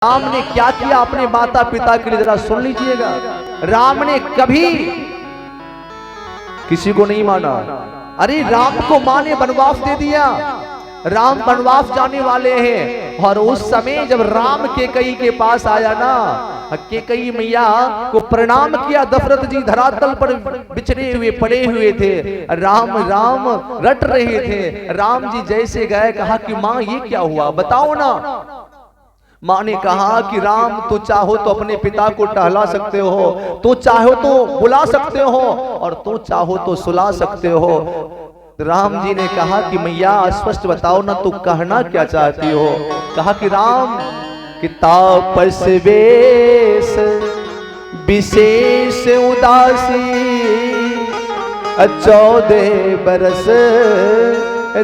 राम ने क्या किया अपने माता पिता के लिए, जरा सुन लीजिएगा। राम ने कभी किसी को नहीं माना। अरे राम को माँ ने वनवास दे दिया, राम वनवास जाने वाले हैं। और उस समय जब राम कैकेयी के पास आया ना, कैकेयी मैया को प्रणाम किया। दशरथ जी धरातल पर बिछड़े हुए पड़े हुए थे, राम राम रट रहे थे। राम जी जैसे गए, कहा कि माँ ये क्या हुआ, बताओ ना। माँ ने कहा कि राम तो चाहो तो अपने पिता को टहला सकते हो, तो चाहो तो बुला सकते हो, और तो चाहो तो सुला सकते हो। राम जी ने कहा कि मैया स्पष्ट बताओ ना, तू कहना क्या चाहती हो। कहा कि राम कि तापस वेश विशेष उदासी 14 बरस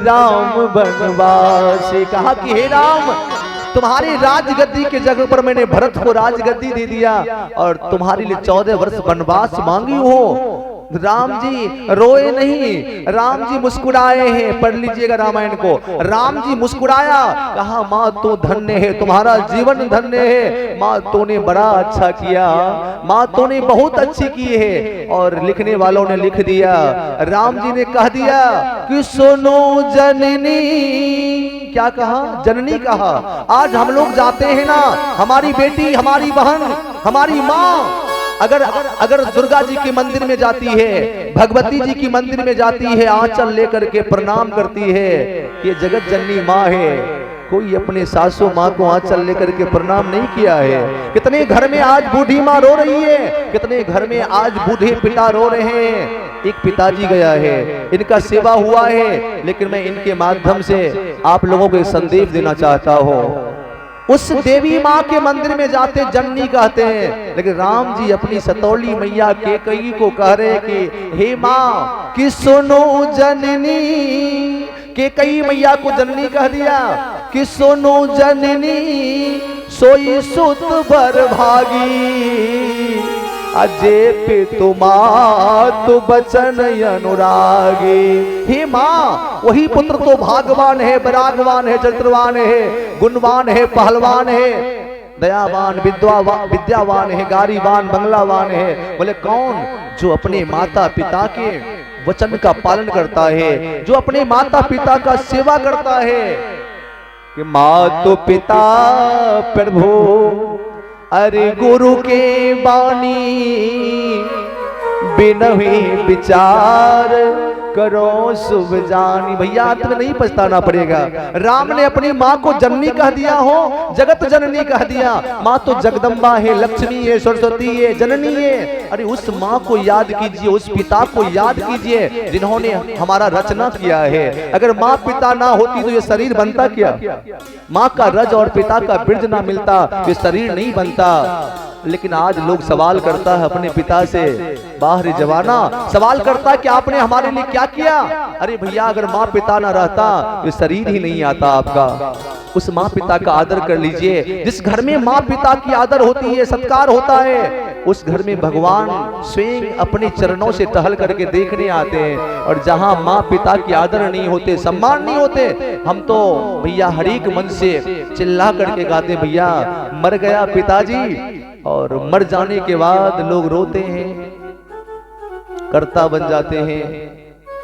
राम वनवासी। कहा कि हे राम, तुम्हारी राजगद्दी के जगह पर मैंने भरत को राजगद्दी दे दिया और तुम्हारे लिए 14 वर्ष वनवास मांगी हो। राम जी रोए नहीं, राम जी मुस्कुराए हैं। पढ़ लीजिएगा रामायण को। राम जी मुस्कुराया, कहा माँ तो धन्य है, तुम्हारा जीवन धन्य है। माँ तूने बड़ा अच्छा किया, माँ तूने बहुत अच्छी की है। और लिखने वालों ने लिख दिया, राम जी ने कह दिया कि सुनो जननी। क्या कहा? जननी कहा। आज हम लोग जाते हैं ना, हमारी बेटी, हमारी बहन, हमारी माँ अगर दुर्गा जी के मंदिर में जाती है, भगवती जी की मंदिर में जाती है, आंचल लेकर के प्रणाम करती है, ये जगत जननी माँ है। कोई अपने सासू माँ को आंचल लेकर के प्रणाम नहीं किया है। कितने घर में आज बूढ़ी माँ रो रही है, कितने घर में आज बूढ़े पिता रो रहे हैं। एक पिताजी गया है, इनका सेवा हुआ है, लेकिन मैं इनके माध्यम से आप लोगों को एक संदेश देना चाहता हूँ। उस देवी माँ के मंदिर में जाते जननी कहते हैं, लेकिन राम जी अपनी सतौली मैया कैकेयी को कह रहे कि हे माँ कि सुनो जननी। कैकेयी मैया को जननी कह दिया कि सुनो जननी, सोई सुत बर भागी, अजे पितु मातु बचन अनुरागी। हे माँ, वही पुत्र तो भागवान है, बरागवान है, चरित्रवान है, गुणवान है, पहलवान है, दयावान, विद्यावान है, गारीवान, बंगलावान है। बोले कौन? जो अपने माता पिता के वचन का पालन करता है, जो अपने माता पिता का सेवा करता है। कि मातु पिता प्रभु अरे गुरु के बानी, बिनहि विचार करो शुभ जानी। भैया तुम्हें नहीं पछताना पड़ेगा। राम ने अपनी माँ को जननी कह दिया हो, जगत जननी कह दिया। माँ तो जगदम्बा है, लक्ष्मी है, सरस्वती है, जननी है। अरे उस माँ को याद कीजिए, उस पिता को याद कीजिए जिन्होंने हमारा रचना किया है। अगर माँ पिता ना होती तो ये शरीर बनता क्या? माँ का रज और पिता का बिरज ना मिलता तो ये शरीर नहीं बनता। लेकिन आज लोग सवाल करता है अपने पिता से, बाहरी जवाना सवाल करता है कि आपने हमारे लिए क्या किया। अरे भैया, अगर माँ पिता ना रहता तो शरीर ही नहीं आता आपका। उस माँ पिता का आदर कर लीजिए। जिस घर में माँ पिता की आदर होती है, सत्कार होता है, उस घर में भगवान स्वयं अपने चरणों से टहल करके देखने आते हैं। और जहाँ माँ पिता की आदर नहीं होते, सम्मान नहीं होते, हम तो भैया हरीक मन से चिल्ला करके गाते, भैया मर गया पिताजी। और मर जाने के बाद लोग रोते हैं, कर्ता बन जाते हैं,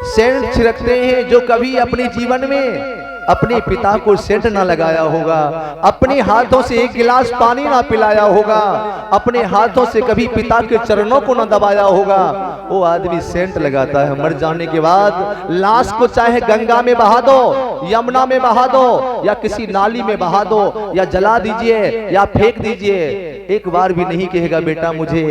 सेंट छिड़कते हैं। जो कभी अपने जीवन में अपने पिता को सेंट ना लगाया होगा, अपने हाथों से एक गिलास पानी ना पिलाया होगा, अपने हाथों से कभी पिता के चरणों को ना दबाया होगा, वो आदमी सेंट लगाता है। मर जाने के बाद लाश को चाहे गंगा में बहा दो, यमुना में बहा दो, या किसी नाली में बहा दो, या जला दीजिए या फेंक दीजिए, एक बार भी नहीं कहेगा बेटा मुझे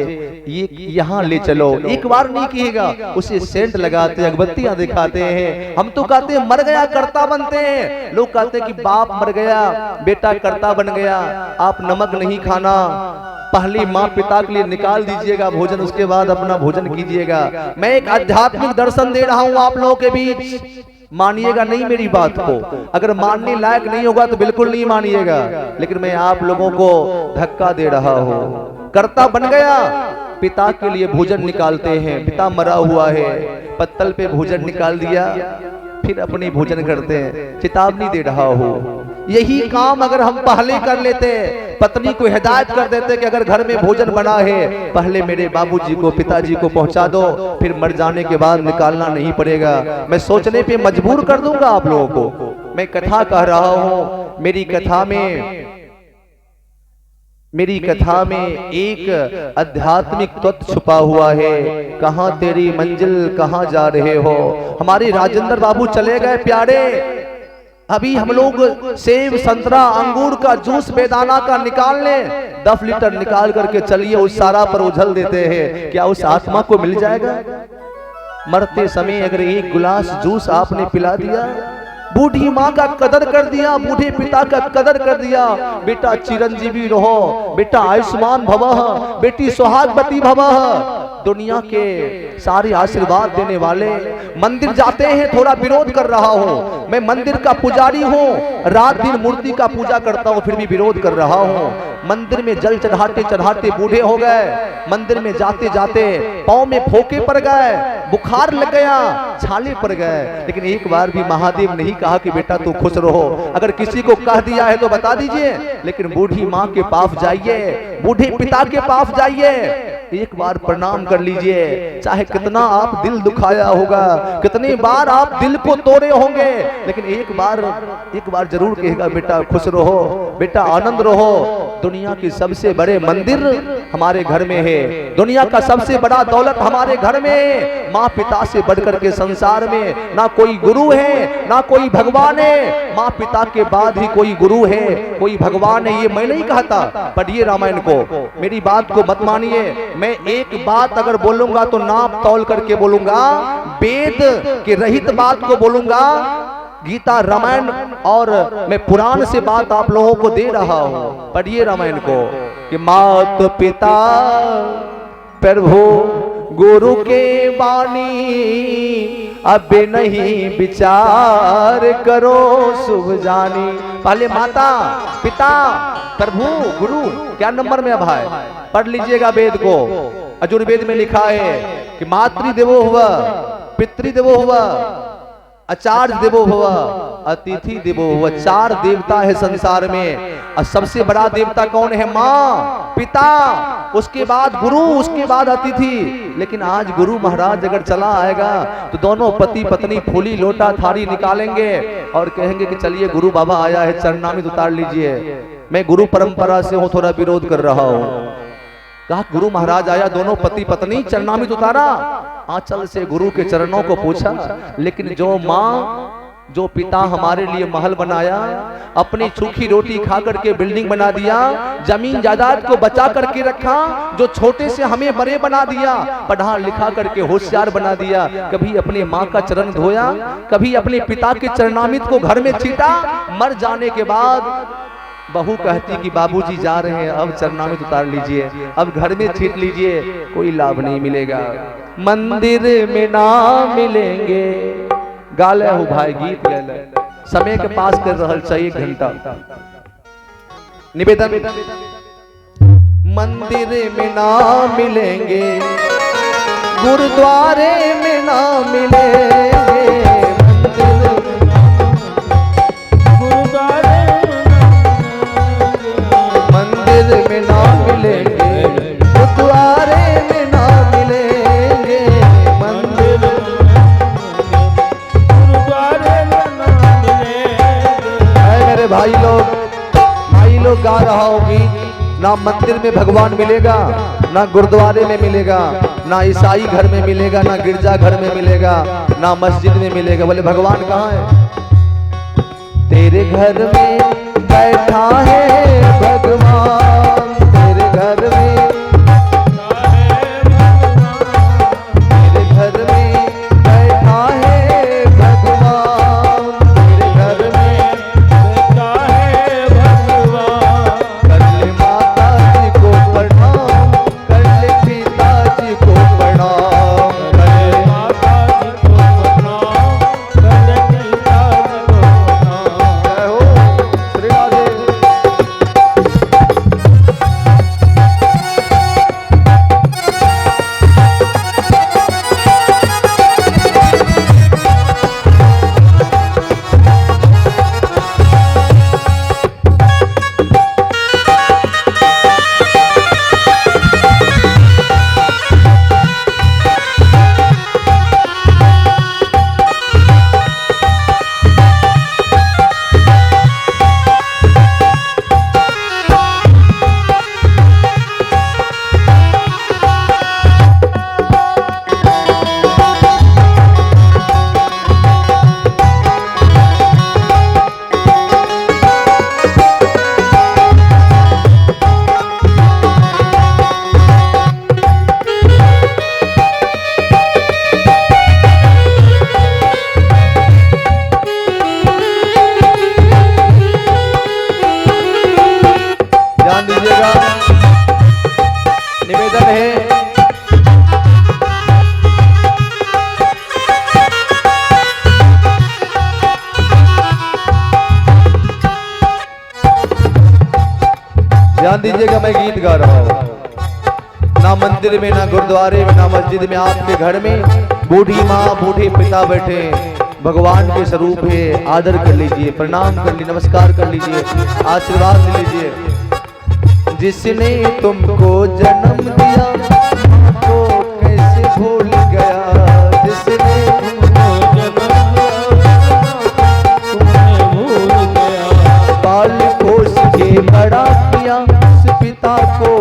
ये यहाँ ले चलो। एक बार नहीं कहेगा। उसे सेंट लगाते, अगरबत्तियां दिखाते हैं। हम तो कहते हैं मर गया कर्ता बनते हैं। लोग कहते हैं कि बाप मर गया, बेटा कर्ता बन गया। आप नमक नहीं खाना, पहले माँ पिता के लिए निकाल दीजिएगा भोजन, उसके बाद अपना भोजन कीजिएगा। मैं एक आध्यात्मिक दर्शन दे रहा हूँ आप लोगों के बीच, मानिएगा नहीं मेरी बात को। अगर मानने लायक नहीं होगा तो बिल्कुल नहीं मानिएगा, लेकिन मैं आप लोगों को धक्का दे रहा हूँ। कर्ता बन गया, पिता के लिए भोजन निकालते हैं। पिता मरा हुआ है, पत्तल पे भोजन निकाल दिया, फिर अपने भोजन करते हैं। चेतावनी दे रहा हूँ, यही काम अगर हम पहले कर लेते, पत्नी को हिदायत कर देते कि अगर घर में भोजन बना है पहले मेरे बाबूजी को, पिताजी को पहुंचा दो, फिर मर जाने के बाद निकालना नहीं पड़ेगा। मैं सोचने पे मजबूर कर दूंगा आप लोगों को। मैं कथा कह रहा हूं, मेरी कथा में एक आध्यात्मिक तत्व छुपा हुआ है। कहां तेरी मंजिल, कहां जा रहे हो। हमारे राजेंद्र बाबू चले गए प्यारे, अभी हम लोग सेब, संतरा, अंगूर का जूस, बेदाना का निकाल ले, 10 लीटर निकाल करके चलिए उस सारा पर उछल देते हैं। क्या उस आत्मा को मिल जाएगा? मरते समय अगर एक गिलास जूस आपने पिला दिया, बूढ़ी माँ का कदर कर दिया, बूढ़े पिता का कदर कर दिया, बेटा चिरंजीवी रहो, बेटा आयुष्मान भवः, बेटी सुहागवती भवः, दुनिया के सारे आशीर्वाद देने वाले। मंदिर जाते हैं, थोड़ा विरोध कर रहा हूं, मैं मंदिर का पुजारी हूं, रात दिन मूर्ति का पूजा करता हूं, फिर भी विरोध कर रहा हूं। मंदिर में जल चढ़ाते चढ़ाते बूढ़े हो गए, मंदिर में जाते जाते पांव में फोके पड़ गए, बुखार लग गया, छाले पड़ गए, लेकिन एक बार भी महादेव नहीं कहा कि बेटा तू खुश रहो। अगर किसी को कह दिया है तो बता दीजिए, लेकिन बूढ़ी माँ के पास जाइए, बूढ़े पिता के पास जाइए, एक बार प्रणाम कर लीजिए। चाहे कितना आप दिल दुखाया होगा, कितनी बार आप दिल को तोड़े होंगे, लेकिन एक बार जरूर कहेगा बेटा खुश रहो, बेटा आनंद रहो। दुनिया की सबसे बड़े मंदिर हमारे घर में है, दुनिया का सबसे बड़ा दौलत हमारे घर में है। माँ पिता से बढ़कर के संसार में ना कोई गुरु है, ना कोई भगवान है। माँ पिता के बाद ही कोई गुरु है, कोई भगवान है। ये मैं नहीं कहता, पढ़िए रामायण को, मेरी बात को मत मानिए। मैं एक बात अगर बोलूंगा तो नाप तौल करके बोलूंगा, वेद के रहित बात को बोलूंगा, गीता, रामायण और मैं पुराण से बात आप लोगों को दे रहा हूं। पढ़िए रामायण को कि मात पिता प्रभु गुरु के वाणी, अब नहीं विचार करो शुभ जानी। पहले माता पिता प्रभु गुरु, क्या नंबर में अब है? पढ़ लीजिएगा वेद को, यजुर्वेद में लिखा है कि मातृदेवो भव, पितृदेवो भव, आचार्य देवो भव, अतिथि देवो भव। 4 देवता है संसार में, और सबसे बड़ा देवता कौन है? माँ पिता, उसके बाद गुरु, उसके बाद अतिथि। लेकिन आज गुरु महाराज अगर चला आएगा तो दोनों पति पत्नी फूली लोटा थारी निकालेंगे और कहेंगे कि चलिए गुरु बाबा आया है, चरणामृत उतार लीजिए। मैं गुरु परंपरा से हूं, थोड़ा विरोध कर रहा हूं। कहा गुरु महाराज आया, दोनों पति पत्नी चरणामृत उतारा, आंचल से गुरु के चरणों को पूछा। लेकिन जो माँ जो पिता हमारे लिए महल बनाया, अपनी सूखी रोटी खा करके बिल्डिंग बना दिया, जमीन जायदाद को बचा करके रखा, जो छोटे से हमें बड़े बना दिया, पढ़ा लिखा करके होशियार बना दिया, कभी अपनी माँ का चरण धोया, कभी अपने पिता के चरणामृत को घर में छीटा। मर जाने के बाद बहू कहती कि बाबूजी जा रहे हैं, अब चरणामृत उतार लीजिए, अब घर में छीट लीजिए, कोई लाभ नहीं मिलेगा, मंदिर में ना मिलेंगे। गाले हो भाई, गीत गाले, समय के पास कर रहल चाहिए 1 घंटा निवेदन। मंदिर में ना मिलेंगे, गुरुद्वारे में ना मिलेंगे, मंदिर में ना मिलेंगे, गुरुद्वारे में ना मिलेंगे, मंदिर गुरुद्वारे में ना मिलेंगे। मेरे भाई लोग गा रहा होगी, ना मंदिर में भगवान मिलेगा, ना गुरुद्वारे में मिलेगा, ना ईसाई घर में मिलेगा, ना गिरजा घर में मिलेगा, ना मस्जिद में मिलेगा। बोले भगवान कहाँ है? तेरे घर में बैठा है भगवान, तेरे घर में, तेरे घर में बैठा है भगवान, तेरे घर में बैठा है भगवान। कर ले माता जी को प्रणाम, कर ले पिताजी को प्रणाम, कर ले माता जी को प्रणाम, कर ले पिताजी को प्रणाम। जय हो श्री राधे। निवेदन है ध्यान दीजिएगा, मैं गीत गा रहा हूँ। ना मंदिर में, ना गुरुद्वारे में, ना मस्जिद में, आपके घर में बूढ़ी माँ बूढ़े पिता बैठे, भगवान के स्वरूप है, आदर कर लीजिए, प्रणाम कर लीजिए, नमस्कार कर लीजिए, आशीर्वाद ले लीजिए। जिसने तुमको जन्म दिया तो कैसे भूल गया, जिसने तुमको जन्म दिया भूल गया, पाल पोस के बड़ा किया, उस पिता को